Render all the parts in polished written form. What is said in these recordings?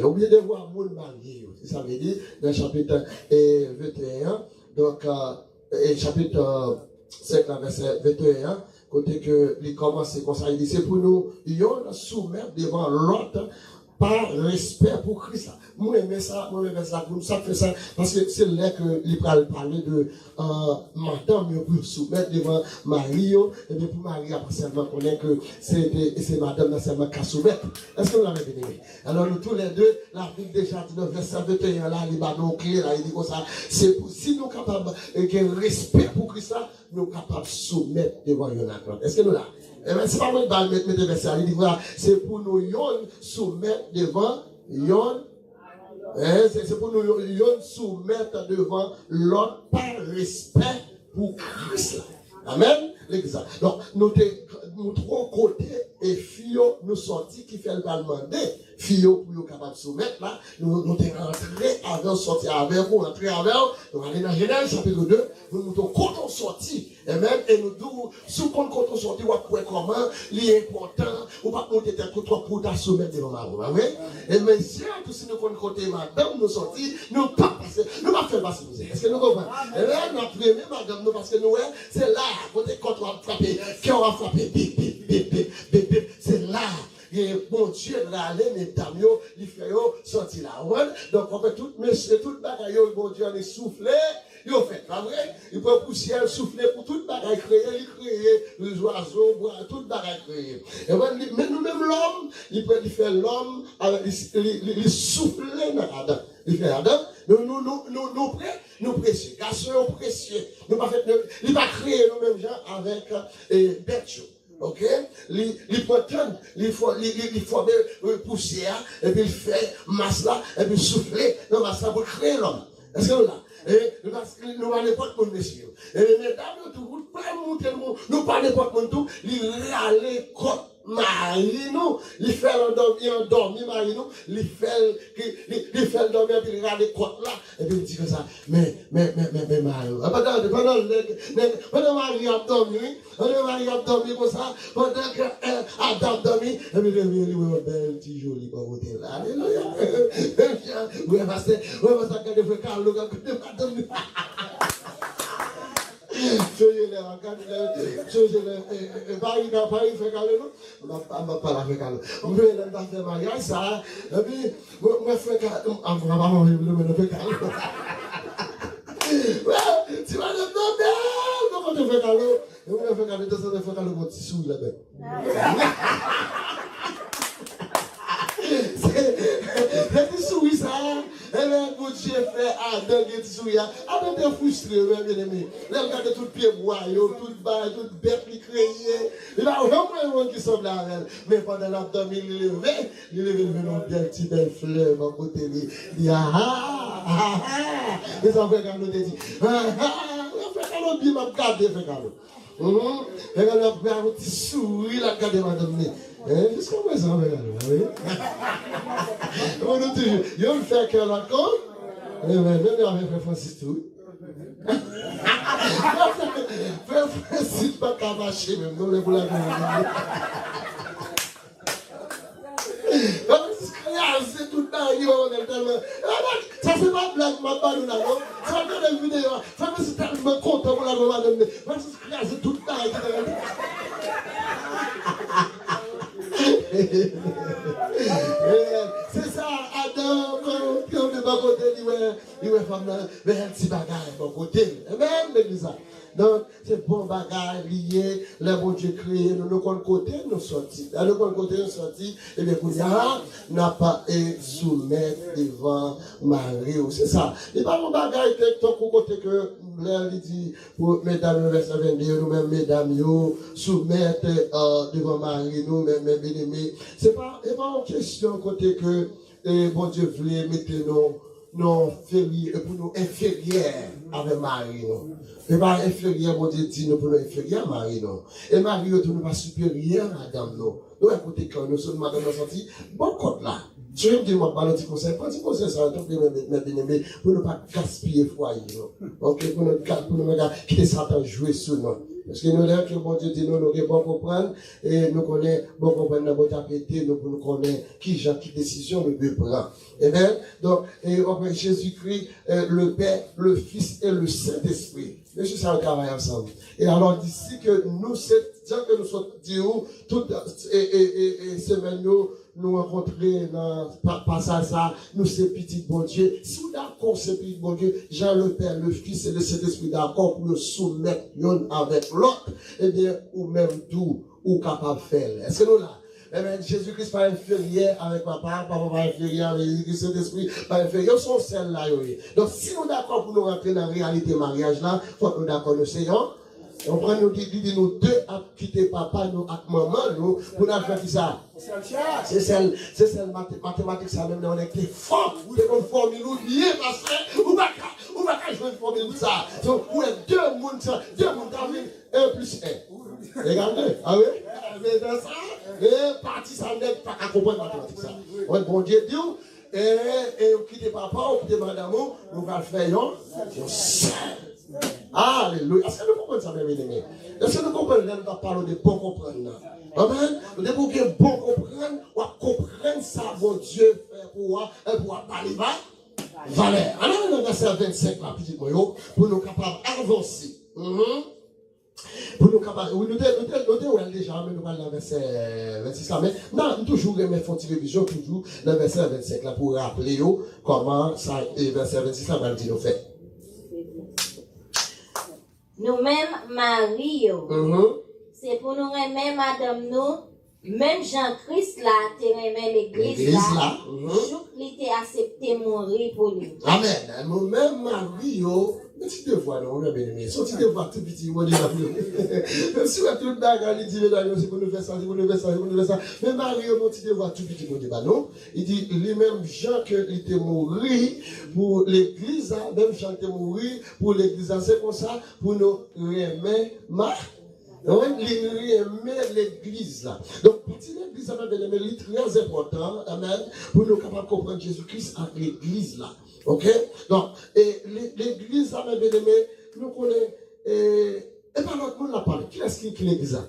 Oubliez de voir mon marié. Ça veut dire dans le chapitre 21, donc, chapitre 5, verset 21, côté que il commence comme ça, il dit c'est pour nous, nous soumettre devant l'autre par respect pour Christ. Moi, j'aime ça, pour ça fait ça, parce que c'est là que il parle de madame pour soumettre devant Marie, et bien pour Marie, après seulement connaît que c'est madame seulement qui soumettre. Est-ce que vous l'avez bien aimé? Alors, nous tous les deux, la Bible déjà dit dans le verset 21, là, il va nous clé, là, il dit comme ça, c'est pour, si nous sommes capables, de respect pour Christ, nous sommes capables de soumettre devant Jonathan. Est-ce que nous là? Eh bien, c'est pas moi qui vais mettre des versets. Il dit, voilà, c'est pour nous soumettre devant yon. C'est pour nous soumettre devant l'autre par respect pour Christ. Amen. L'exact. Donc, nous trois côtés et fio nous sortis qui fait le demander. Fio pour nous capable de soumettre là. Nous sommes rentrés avec, sortis avec vous, rentrés avec vous. Nous allons dans Genèse chapitre 2. Nous sommes quand on sortit. Amen. Et nous disons, sous quand on sortit, on va voir comment, l'important, on va monter tel que toi pour ta soumettre devant ma roue. Amen. Et mais si si nous connaissons côté madame, nous sortis, nous pas passer, nous pas faire passer nous. Est-ce que nous comprenons? Et là, nous apprenons madame, nous parce que nous, c'est là, côté quand on va frapper, quand on va frapper, bip, bip, bip, bip, bip, bip, c'est là. Et bon Dieu, râler, mesdames, il fait sortir là. Donc, on fait tout, monsieur, tout bagaille, bon Dieu, on est soufflé. Il fait, pas vrai? Il peut poussière souffler pour toute bagaille créée, il crée les oiseaux, toute bagaille créée. Mais nous-mêmes, l'homme, il peut faire l'homme, il souffler dans Adam. Il fait Adam, nous précieux, garçons précieux. Nous pas fait, il va créer nous-mêmes gens avec bêtes. Ok? Il prend il forme poussière, et puis il fait masse là, et puis souffler dans masse là pour créer l'homme. Est-ce que là? Et nous parlons pas de mon monsieur. Et mesdames, tout, nous parlons pas de mon tout, il râle contre Marie, nous, il fait endormir Marie, nous, il fait endormir, puis il râle contre là, et puis il dit comme ça, mais Marie, pendant Marie a dormi comme ça, pendant que Adam dormi, et puis il dit, belle, petit joli, pas voter là, alléluia. Oui, parce que, quand il fait Carlo, quand il fait dormir. Paris fait calme, non? On va pas la faire calme. On veut la faire mariage, ça. Et puis, moi, fais calme. On va pas manger le faire calme. Tu vas le nommer. Donc, on te fait calme. On va faire calme. Tu vas faire calme. Mon petit sou là-bas. C'est des souris, ça. Et bien, mon Dieu fait Adam qui est souris. Adam est frustré, bien aimé. Là, regarde tout pied bois, toute bête qui créée. Il a vraiment un monde qui semble à elle. Mais pendant l'abdomen, il levait une belle fleur, mon côté. Il dit, les enfants, quand nous dit, on fait m'a gardé, fait calme. Et quand on a un petit souris, la garde madame. Jusqu'à présent, regardez. On nous dit, il me fait que la compte. Même avec Frère Francis tout. Frère Francis pas qu'à marcher même, non, les boulets. C'est tout dans ça c'est pas blague, ma balle là, non? Ça fait des vidéos. Ça fait tellement content pour la madame. C'est tout dans c'est ça, Adam, quand on est pas côté, il est femme là, mais un petit bagage bon côté. Même l'église. Donc, c'est bon bagage lié, le bon Dieu créé, nous côté, nous sortis. Dans le côté, nous sortis, et bien, nous n'a pas soumettre devant Marie. C'est ça. Il n'y a pas mon bagage, ton côté que, là, il dit, pour mesdames, verset 22, nous-mêmes, mesdames, soumettre devant Marie, nous-mêmes, bien-aimés. C'est pas une question côté que, bon Dieu voulait mettre nos pour nous inférieurs avec Marie, non. Et pas inférieur, bon Dieu dit, nous pour nous inférieurs à Marie, non. Et Marie, nous ne pas supérieur, madame, non. Nous, écoutez, quand nous sommes, madame, nous sortis, bon code là. Tu veux me dire, moi, pas un petit conseil, pas un petit conseil, ça, pour ne pas gaspiller foyer, non. Ok, pour ne pas quitter Satan jouer sur nous. Parce que nous, là, que bon Dieu dit, nous, nous, bon comprendre, et nous connaissons, bon comprendre, nous, bon tapété, nous connaissons qui décision nous devons prendre. Et bien, donc, et après Jésus-Christ, le Père, le Fils et le Saint-Esprit. Monsieur, ça, on travaille ensemble. Et alors, d'ici que nous, c'est dire que nous sommes dit où, toute, et semaine, nous rencontrer dans passage ça, nous c'est petit bon Dieu. Si vous d'accord, c'est petit bon Dieu, Jean le Père, le Fils et le Saint-Esprit d'accord pour le soumettre l'un avec l'autre, eh bien, ou même tout, ou capable de faire. Est-ce que nous là? Eh bien, Jésus-Christ pas inférieur avec papa pas inférieur avec le Saint-Esprit, pas inférieur, ils sont celles là. Donc, si nous d'accord pour nous rentrer dans la réalité mariage là, faut que nous d'accord, nous seignons. On prend nous dit nous deux à quitter papa, nous à maman, nous, pour nous faire ça. C'est celle mathématique, ça même, on est fort, vous êtes une formule, bien parce que, ou pas jouer une formule ça. Donc, vous êtes deux mondes, qui 1 plus 1. Regardez, ah oui? Mais dans ça, et parti, ça n'est pas qu'à comprendre mathématique ça. On bon Dieu dit, et vous quittez papa, vous quittez madame, nous allons faire un seul. Alléluia. Est-ce que nous comprenons ça, mes amis? Est-ce que nous comprenons là, nous parlons de bon comprendre? Amen. Nous devons bon comprendre, ou comprendre ça, mon Dieu, pour parler valeur. Alors, dans le verset 25, là, petit moyo, pour nous capables d'avancer. Pour nous capables, nous devons déjà, mais nous parlons dans le verset 26 là, mais non, toujours, mais font une révision, toujours, dans le verset 25 là, pour rappeler comment ça, et verset 26 là, va le dire, nous fait. Nous-mêmes, Marie, c'est pour nous remettre madame nous, même Jean-Christ là, te remet l'église là, jour qu'il t'a accepté mourir pour lui. Amen. Nous-mêmes, Marie, mais tu te vois, non, on a bien aimé. Si tu te vois tout petit, on dit la plus. Même si on a tout le bagarre, il dit, c'est pour nous faire ça, c'est pour nous faire ça, c'est pour nous faire ça. Mais Marie, tu te vois tout petit, on dit, bah non. Il dit, lui-même, Jean, qu'il était mort pour l'église, même Jean était mort pour l'église, c'est comme ça, pour nous remettre donc, il remet l'église là. Donc, petit l'église, ça va devenir très important, amen, pour nous capables de comprendre Jésus-Christ avec l'église là. Ok? Donc, et l'église, ça va devenir, nous connaissons, et par l'autre monde l'a parlé. Qui est-ce qui l'église là?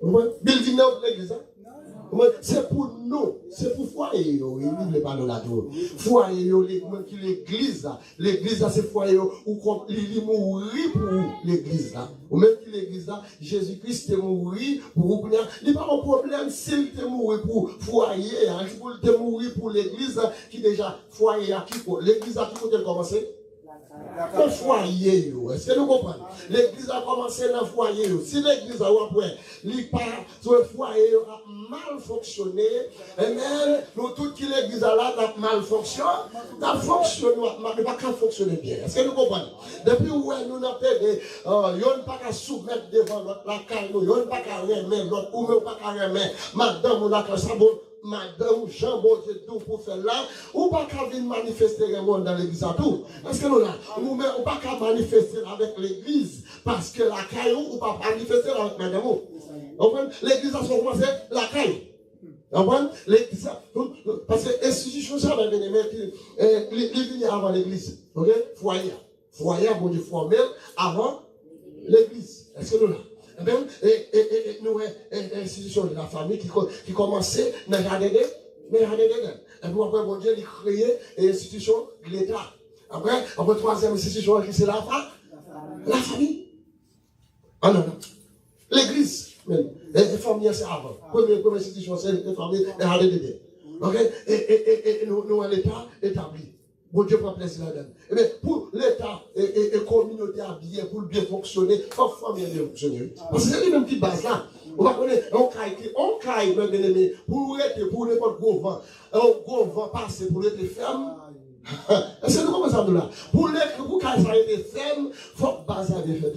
Nous-mêmes. Building up l'église là? C'est pour nous, c'est pour foyer, il ne pas nous la tour. Foyer, l'église, l'église, c'est foyer, où il mourit pour l'église là. Ou même que l'église là, Jésus-Christ est mort pour vous. Il n'y a pas de problème s'il est mort pour foyer, il est mort pour l'église qui déjà foyer à qui pour l'église à qui faut commencer. Le foyer, est-ce que nous comprenons? L'église a commencé dans le foyer. Si l'église a le foyer a mal fonctionné, nous tous qui l'église a là, mal fonctionné, n'a pas fonctionné bien. Est-ce que nous comprenons? Depuis où nous n'avons pas de, pas qu'à soumettre devant la caille, nous n'avons pas qu'à remettre l'autre, ou même pas qu'à remettre madame ou la classe. Madame Jean Bondieu tout pour faire là, ou pas qu'à venir manifester le monde dans l'église à tout. Est-ce que nous là, ou pas qu'à manifester avec l'église, parce que la caille ou pas manifester avec madame. L'église a commencé la caille. L'église, parce que l'institution ça va venir, il vient avant l'église. Ok? Foyer, bon Dieu formel avant l'église. Est-ce que nous là? Et nous, institution de la famille qui commençait dans le jardin d'Éden. Et puis après, bon Dieu, il créé l'institution de l'État. Après, troisième institution, c'est la famille. Ah non. L'église. Les familles, c'est avant. Première institution, c'est la famille, le jardin d'Éden. Ok? Et nous, l'État établi. Bon Dieu prend plaisir là-dedans. Eh bien, pour l'État et la communauté à bien, pour bien fonctionner, il faut bien fonctionner. Parce que c'est lui-même qui base là. On va connaître, on caille, même bien-aimé, pour n'importe gros vent. Un gros vent passe pour être ferme. Est-ce que nous commençons là? Pour caille, ça a été ferme, il faut que base à bien fait.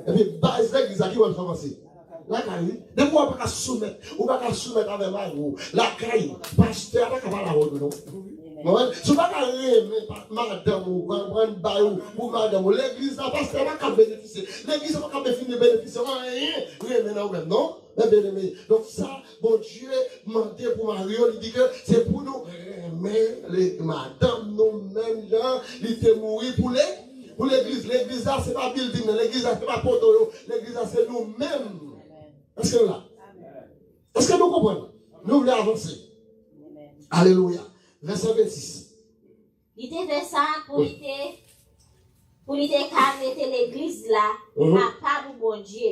Et puis, base là, qui va commencer. La caille, de quoi on va soumettre, avec la caille, pasteur, on va la rendre, non? Si vous n'avez pas madame ou madame, l'église n'a pas bénéficier. L'église n'a pas bénéficier. Rien, non? Donc ça, bon Dieu, demandé pour Mario, il dit que c'est pour nous. Mais les madame, nous-mêmes, il était mort pour pour l'église. L'église là, c'est pas building, l'église là, c'est pas poto, l'église là, c'est nous-mêmes. Est-ce que là? Est-ce que nous comprenons? Nous voulons avancer. Alléluia. Verset 26. Il était fait ça pour l'église là, à pas pour bon Dieu.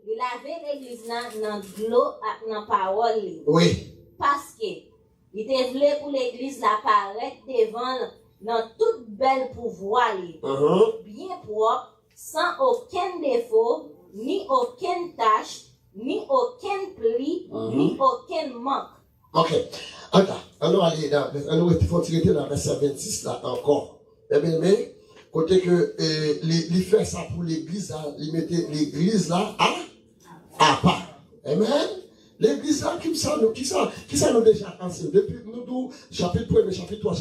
Il avait l'église là dans l'eau et dans la parole. Oui. Parce que il était voulu pour l'église là paraître devant dans toute belle pouvoir, bien propre, sans aucun défaut, ni aucune tâche, ni aucun pli, ni aucun manque. Ok. Alors, il faut tirer dans le verset 26 là encore. Mais, côté que il fait ça pour l'église, il mettait l'église là à part. Amen. L'église là, qui ça nous déjà enseigné. Depuis nous, chapitre 1, chapitre 3,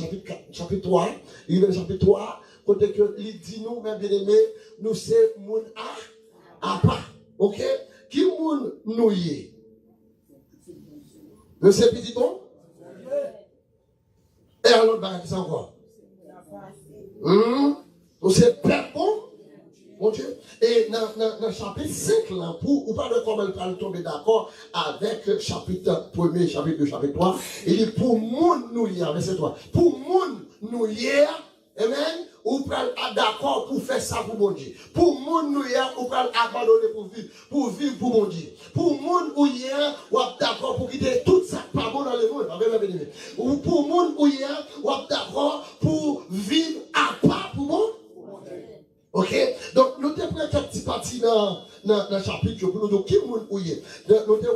chapitre 3, il est chapitre 3, côté que il dit nous, mes bien-aimés, nous c'est moun à part. Ok? Qui moun nous y est? Nous c'est petit ton? Et alors, qui c'est encore? Nous c'est père bon Dieu. Et dans le chapitre 5, là, ou pas de comment elle va tomber d'accord avec chapitre 1er, chapitre 2, chapitre 3, il dit pour moun nous y est, verset 3, pour moun nous y est, amen, ou pral d'accord pour faire ça pour bon Dieu. Pour moun nous y est, ou pral abandonner pour vivre pour bon Dieu. Pour moun ou y est, ou d'accord pour quitter tout ça pas bon dans le monde, ou pour moun ou y est, ou d'accord pour vivre à part pour bon. Ok? Donc, nous te prenons quelques petits parties dans le chapitre pour nous dire qui moun ouye. Nous te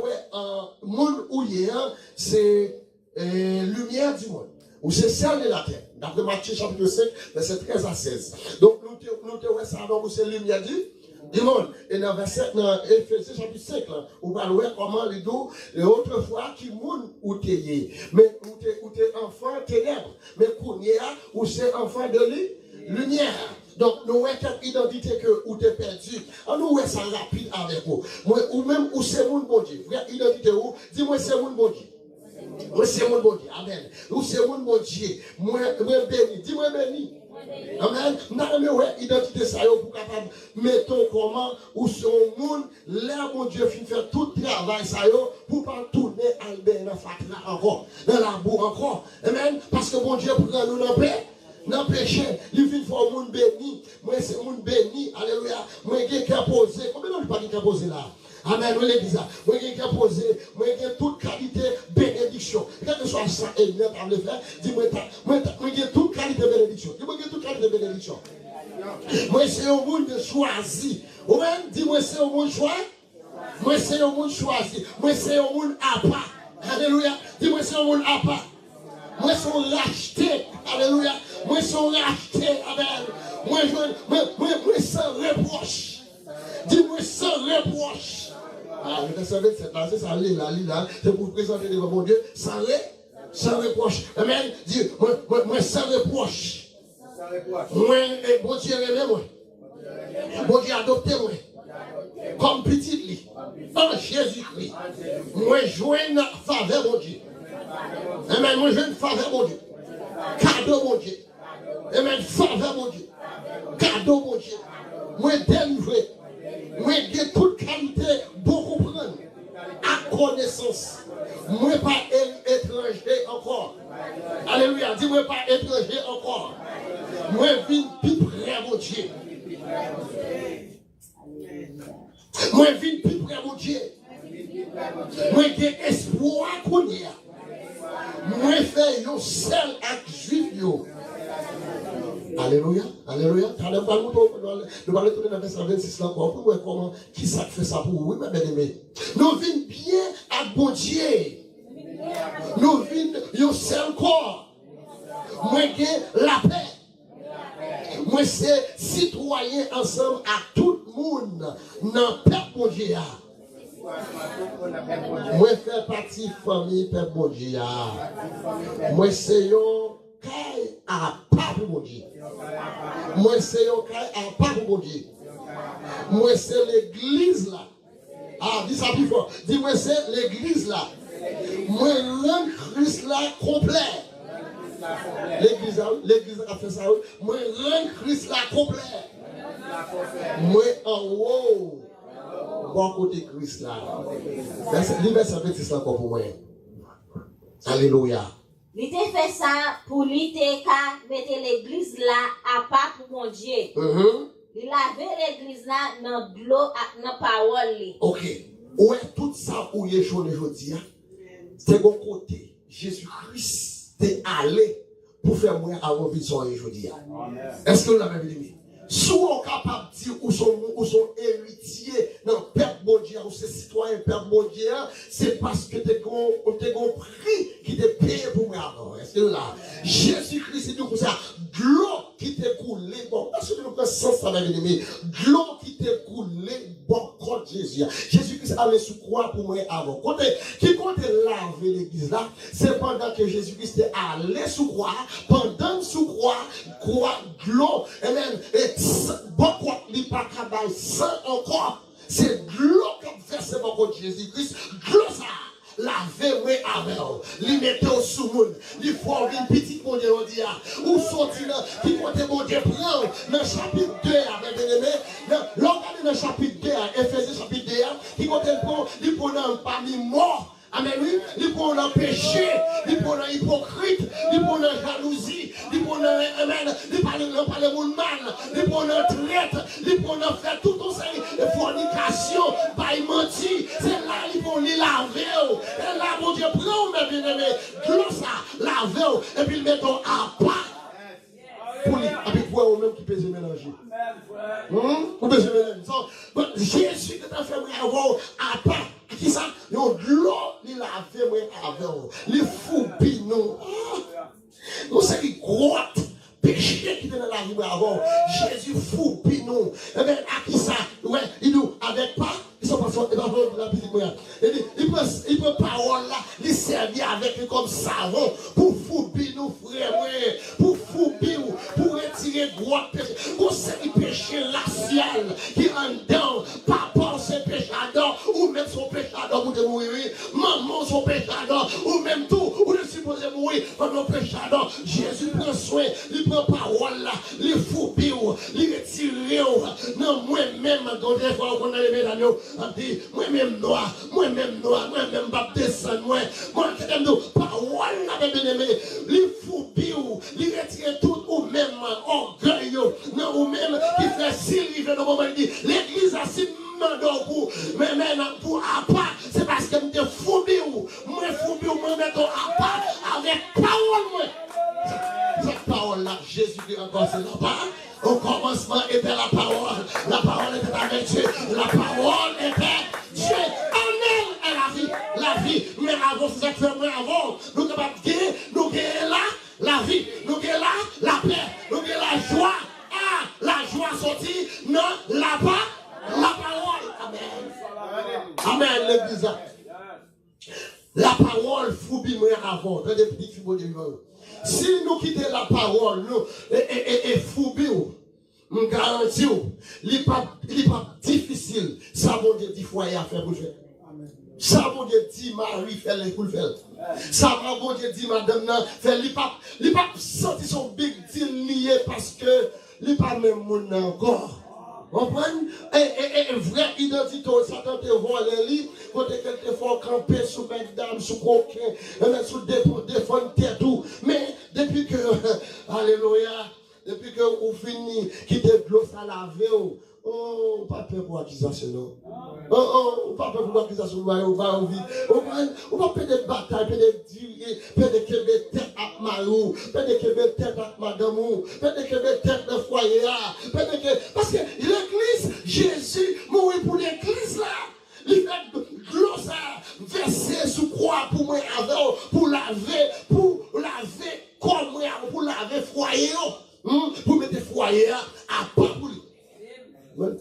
moun ouye, c'est lumière du monde. Ou c'est celle de la terre. D'après Matthieu chapitre 5, verset 13 à 16. Donc, nous te ça, donc c'est lumière du monde. Et dans Éphésiens chapitre 5, là, on va voir comment les deux, autrefois, qui moun ou te yé. Mais ou te enfant ténèbres. Mais qu'on y a, ou c'est enfant de lumière. Donc, nous avons cette identité que vous êtes perdu. Nous avons ça rapide avec vous. Ou même, où c'est mon bon Dieu. Vraie identité où? Dis-moi, c'est mon bon Dieu. Moi, c'est mon bon Dieu. Amen. Où c'est mon bon Dieu. Moi, béni. Dis-moi, béni. Amen. Nous avons une identité ça pour capable mettons comment où son monde là mon Dieu fin faire tout travail ça pour pas tourner à dans fatra encore dans la boue encore. Amen. Parce que mon Dieu prend nous dans paix. Non péché, il vient pour moun béni. Moi c'est moun béni. Alléluia. Moi j'ai qu'à poser. Combien de pas qu'à poser là? Amen. Moi l'église là. Moi j'ai qu'à poser. Moi j'ai toute qualité bénédiction. Quel que soit ça et net à le faire. Dis-moi moi j'ai toute qualité bénédiction. Dis-moi j'ai toute qualité bénédiction. Moi c'est un monde choisi. Ou même dis-moi c'est un monde choisi. Moi c'est un monde choisi. Moi c'est un monde à part. Alléluia. Dis-moi c'est un monde à part. Moi sont rachetés. Alléluia. Moi sont rachetés. Amen. Moi sans reproche. Dis-moi sans reproche. Ah, le verset 27 là, c'est ça, là, c'est pour vous présenter devant mon Dieu, sans reproche. Amen. Dis, moi sans reproche. Moi, bon Dieu aimé moi. Bon Dieu adopté moi. Comme petit lit. En Jésus-Christ. Moi joins faveur mon Dieu. Amen. Moi joins faveur mon Dieu. Cadeau mon Dieu. Amen. Faveur mon Dieu. Cadeau mon Dieu. Moi délivré. Moi j'ai toute qualité beaucoup prendre. À connaissance. Moi pas étranger encore. Alléluia. Dis-moi pas étranger encore. Moi viens plus près mon Dieu. Moi viens plus près mon Dieu. Moi j'ai espoir qu'on y a. Moi fais un seul acte juif yo. Alléluia, alléluia. Nous allons tourner dans le verset 26 là encore pour voir comment qui ça fait ça pour vous, mes bien-aimés. Nous vîmes bien à bon Dieu. Nous vîmes un seul corps. Moi j'ai la paix. Moi c'est citoyen ensemble à tout le monde dans Père bon Dieu. Moi fais partie famille Père bon Dieu. Moi c'est un caille à pas pour mon Dieu. Moi c'est un caille à pas pour mon Dieu. Moi c'est l'église là. Ah, dis ça plus fort. Dis-moi c'est l'église là. Moi rends Christ là complet. L'église a fait ça. Moi, rends Christ la complet. Moi, en haut. Bon côté Christ là. Verset 26 encore pour moi. Alléluia. Il t'a fait ça pour lui mettre l'église là à part pour mon Dieu. Il avait l'église là dans l'eau, dans la parole. Ok. Ouais, tout ça où il est chaud aujourd'hui, c'est bon côté. Jésus-Christ est allé pour faire moi avant vision aujourd'hui. Est-ce que vous l'avez vu? Soit capable de dire où sont héritiers dans le peuple bon Dieu, ou c'est citoyen peuple bon Dieu, c'est parce que tu as un prix qui t'est payé pour moi avant. Est-ce que là, Jésus-Christ, c'est tout comme ça, de l'eau qui t'est coulé, bon, parce que nous prenons sens ça, mes amis, de l'eau qui t'est coulé, bon, contre Jésus. Jésus-Christ allait sous croix pour moi avant. Qui compte laver l'église là, c'est pendant que Jésus-Christ est allé sous croix, pendant sous croix, de l'eau, amen, et bon quoi, il n'y a pas de sang encore. C'est de l'eau qui verse contre Jésus-Christ. De l'eau ça, lavez-moi avec. Il mettait au sous-monde. Il faut une petite monde on dit. Ou sortir là, qui compte mon Dieu prend dans le chapitre 2, avec bien-aimé. L'organe dans le chapitre 2, Ephésiens chapitre 2, qui compte il prend parmi morts. Amen, oui, il prend le péché, il prend l'hypocrite, il prend la jalousie, il prend amen, il parle de monde mal, il prend le traite, il prend le faire tout ça, de fornication, pas mentir, c'est là il prend les laver, et là mon Dieu prend, mes bien-aimés, tout ça, laver, et puis le mettre à part. Pour lui, avec toi, ou même qui peut se mélanger. Vous pouvez se mélanger. Jésus qui t'a fait avoir à part. Qui ça? Yon l'eau, il lave moi avec. Les foubi nous. Nous c'est les grottes. Péché qui était dans la vie avant. Jésus foubi nous. Eh bien, à qui ça? Ouais, il nous avec pas. Ils sont pas sortis dans la petite moyenne. Il prend parole là, il servit avec comme savon pour foubi nous, frère, pour foubi ou pour retirer gros péché. Vous savez, péché racial qui en dedans, papa c'est péchador, ou même son péchador pour te mourir, maman son péchador, ou même tout, ou le supposé mourir comme le péchador. Jésus prend soin, il prend parole là, il foubi ou, il retire ou, non, moi-même, quand des fois qu'on a les médailles, moi-même noir, moi-même baptiste, moi qui aime nous, parole là, bien aimé, les foubi ou, les retire tout, ou même orgueil, non, ou même qui fait s'il dans le moment, il dit, l'église a si pour, mais maintenant, pour à part, c'est parce que je suis foubi ou, moi mettre à part, avec parole, moi. Cette parole-là, Jésus dit encore, c'est la part. Au commencement était la parole était avec Dieu, la parole était Dieu, en elle est la vie, mais avant, c'est ça que fait moi avant, nous sommes capables nous avons là, la vie, nous avons là, la paix, nous avons la joie, la joie sortie, non, la parole, amen, amen, l'église, la parole, foubi-moi avant, dans des petits fibres de vivant. Si nous quittons la parole, nous, et foubi, nous garantissons, il n'est pas difficile. Ça, mon Dieu, dit foyer à faire pour le faire. Ça, mon Dieu, dit Marie, fait les pour le faire. Ça, mon Dieu, dit madame, fait, il n'est pas senti son big deal lié parce que il n'est pas même mon encore. Vous comprenez? Et vraie identité, ça tente de voir les livres, quand quelqu'un faut camper sous mesdames, sous coquin, sous défendre tête tout. Mais depuis que, alléluia, depuis que vous finissez, quittez l'eau, ça laver, oh, pas peur pour l'accusation, non. Oh, pas peur pour l'accusation, on va en vie. On va faire des batailles, faire des têtes à Marou, faire des têtes à Madame, faire des têtes de foyer, parce que l'église, Jésus mourit pour l'église là. Il fait glossaire, verser sous croix pour moi, pour laver comme moi, pour laver foyer, pour mettre foyer à part pour lui.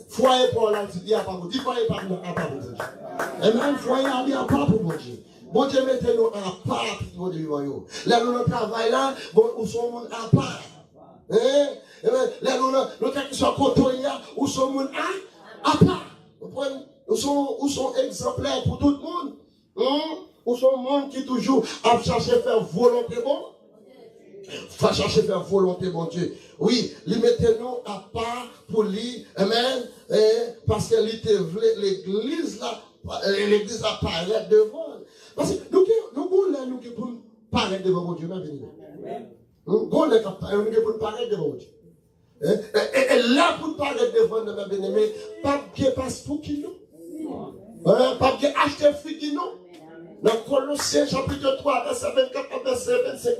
Foyer pour la dit à part pour Dieu. Foyer pas à part pour Dieu. Et même foyer à part pour Dieu. Bon Dieu mettez-nous à part pour Dieu. Là nous travaillons là, bon nous sommes à part. Là nous qui sont côtoyés, nous sommes à part. Nous sommes exemplaires pour tout le monde. Nous sommes un monde qui toujours a cherché à faire volonté bon. Va chercher faire volonté, mon Dieu. Oui, lui mettez-nous à part pour lui, amen, parce que l'église là, l'église apparaît devant. Parce que nous pour paraître devant mon Dieu, même nous pour paraître devant mon Dieu. Et là, pour paraître devant nos bien-aimés, pas de passeport qui nous, pas de acheter fille nous. Dans Colossiens chapitre 3, verset 24, verset 25,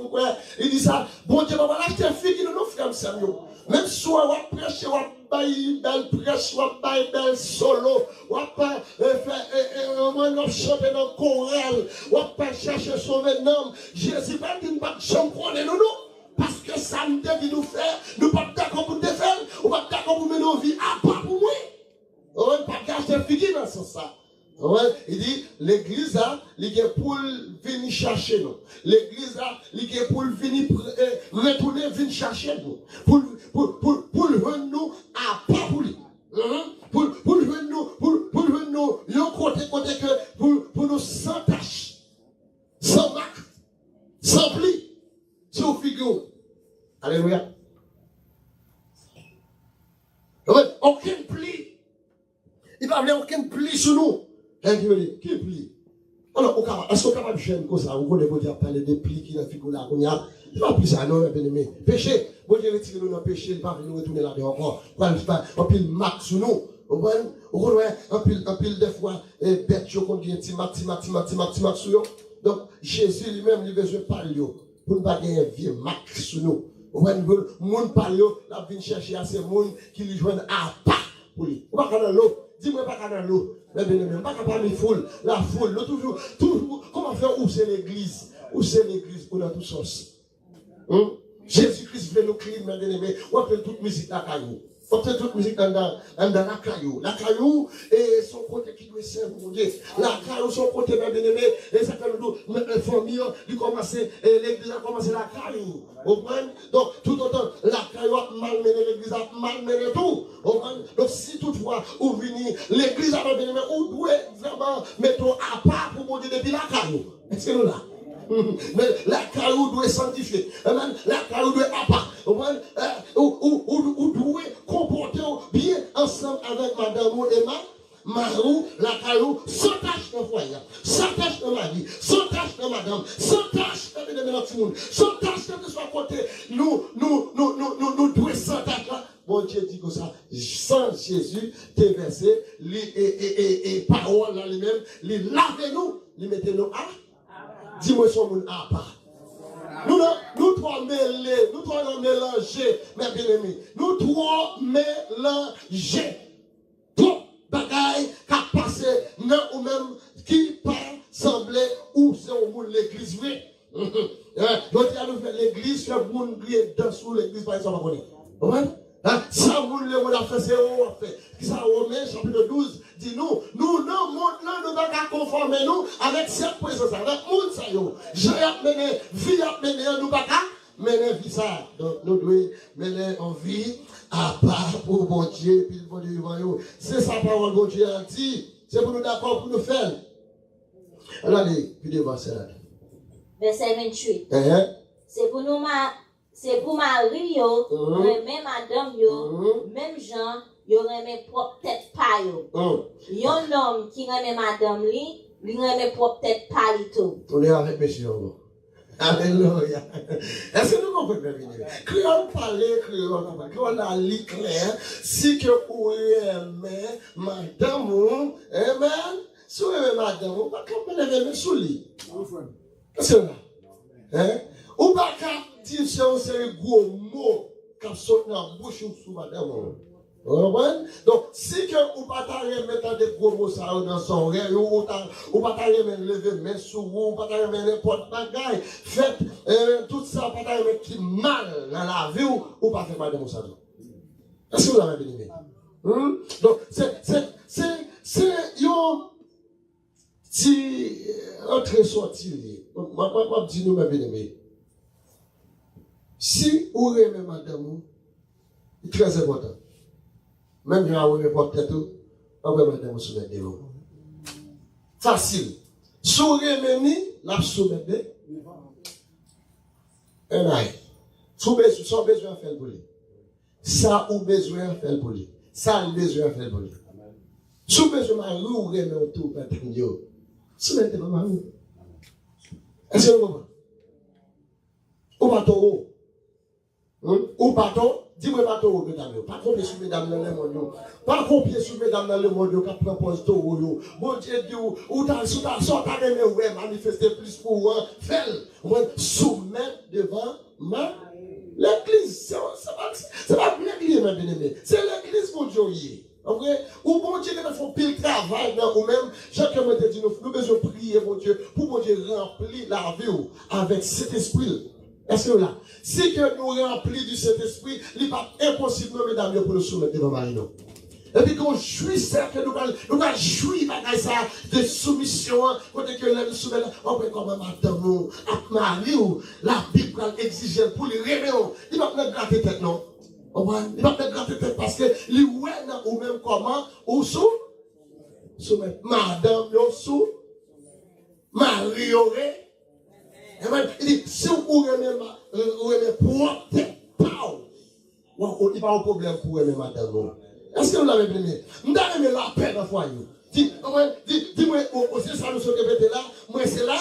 il dit ça, bon Dieu, on va l'acheter fille qui nous frères Samuel. Même soit on prêche, on baille belle prêche, on baille belle solo, on pas faire chanter dans chorale, on pas chercher sauver l'homme. Jésus pas dit pas chambre nous. Parce que ça nous dit nous faire, nous pas d'accord pour nous faire, ou pas d'accord pour mener nos vies à part pour moi. On ne pas cacher fille dans ce sens. Il dit, l'église a, il est pour venir chercher nous. L'église a, il est pour venir retourner, venir chercher nous. Pour venir nous à pas pour lui. Pour venir nous, côté que, pour nous sans tâche, sans marque, sans pli, sur figure. Alléluia. Aucun pli. Il va avoir aucun pli sur nous. Qui plie? Alors, est-ce qu'on est capable de faire comme ça? Vous connaissez parler des plis qui dans la figure là. Il ne va plus ça, non, bien aimé. Péché. Bon Dieu, retirez-nous dans le péché, il ne va pas nous retourner là-dedans encore. On pile marque sur nous. Vous connaissez, un pile des fois, bête, qu'on dit un petit marque sur nous. Donc, Jésus lui-même, il a besoin de parler pour ne pas gagner un vieux marque sur nous. Vous voyez, mon parle, la vient chercher à ces gens qui lui joignent à part pour lui. Vous ne pouvez pas dans l'eau. Dis-moi pas dans l'eau. Mais bien aimé, pas capable de foule. La foule, toujours. Comment faire où c'est l'église? Où c'est l'église? Où dans tout sens? Jésus-Christ veut nous crier, mais bien aimé. On appelle toute musique la caillou. On appelle toute musique dans la caillou. La caillou et son côté qui doit servir pour Dieu. La caillou, son côté, bien aimé. Et ça fait nous, la famille, l'église a commencé la caillou. Donc, tout autant, la caillou a malmené, l'église a malmené tout. Donc, si toutefois, vous venez, l'église a malmené, mais vous devez vraiment mettre à part pour monter depuis la caillou. Est-ce que nous là? Mais la caillou doit sanctifier. La caillou doit à part. Vous devez comporter bien ensemble avec madame et Marou, la caillou, sans tâche dans le foyer, sans tâche dans la vie, sans tâche dans madame, sans tâche dans notre monde, sans tâche dans ce côté, nous devons sans tâche là. Bon Dieu dit que ça, sans Jésus, tes versets, et paroles là lui-même, les lavez-nous, les mettez-nous à. Dis-moi son monde à part. Nous trois mélangés, mes bien-aimés. Nous trois mélangés. Trop bagaille qui a passé, non ou même qui pas semblé ou c'est au monde l'église vrai. Donc il y a nous fait l'église, fait le monde crier dans sous l'église, par exemple, on va ça, vous le a fait, c'est on fait. Ça, Romains, chapitre 12, dit nous, nous pas conformer nous avec cette présence, avec monde ça yo. J'ai mené, vie à mener, nous pas mener vie ça. Donc, nous devons mener en vie à part pour bon Dieu, puis bon Dieu devant nous. C'est sa parole, bon Dieu a dit. C'est pour nous d'accord, pour nous faire. Alors, allez, puis devant ça. Verset 28. C'est pour Marie, même madame, même Jean, il remet propre tête pas yo. Yon homme qui remet madame li remet propre tête pas li tout. On est avec monsieur. Alléluia. Est-ce que nous comprenons bien? Créole parler, créole a lit clair, si que vous aimez madame, amen, si vous aimez madame, vous ne pouvez pas lever sous lit. Est-ce que là? Ou pas dire c'est un gros mot qui saute dans la bouche sous madame. Donc, si que vous ne pouvez pas mettre des gros mots dans son rêve, ou pas lever mes sous vous, ou pas n'importe quoi, faites tout ça, pas mettre qui mal dans la vie, ou pas faire madame ça. Est-ce que vous l'avez bien aimé? Donc, c'est un petit entrée sortie. Moi, je dis nous, mes bien-aimés. Si vous aimez madame, c'est très important. Même si vous aimez votre tête, on va madame soumettre de l'eau. Facile. Si vous aimez la soumettre, un aïe. Sans besoin de faire pour lui. Ça, ou besoin de faire pour lui. Ça, ou besoin de faire pour lui. Si vous besoin de faire pour lui, vous avez tout pour lui. Si vous avez tout pour lui. Est-ce que vous comprenez? Ou bateau? Ou bateau? Dis-moi bateau, mesdames. Pas combien sur mesdames dans le monde. Pas combien sur mesdames dans le monde qui proposent tout. Bon Dieu, ou t'as sorti à manifester plus pour vous. Faire, soumettre devant l'église. C'est pas l'église, ma bien-aimée. C'est l'église, mon Dieu. Ou bon Dieu, nous faisons pile travail, ou même, chacun m'a dit, nous avons besoin de prier, mon Dieu, pour mon Dieu remplir la vie avec cet esprit. Est-ce que là, si que nous remplis du Saint-Esprit, il n'est pas impossible, mesdames, pour nous soumettre devant Marie-nous. Et puis qu'on jouisse, que nous allons jouir de soumission, côté que nous soumettons, on peut comme madame, à Marie, la Bible exige pour les réveiller. Il va pas gratter tête, non? Il va pas gratter tête parce que les ouais, ou même comment, ou soumettre madame, sous Marie, il dit, si vous aimez propre tête, il n'y a pas de problème pour aimer madame. Est-ce que vous l'avez aimé? Vous avez aimé la paix dans le foyer. Dis-moi, c'est ça nous sommes là, moi c'est là.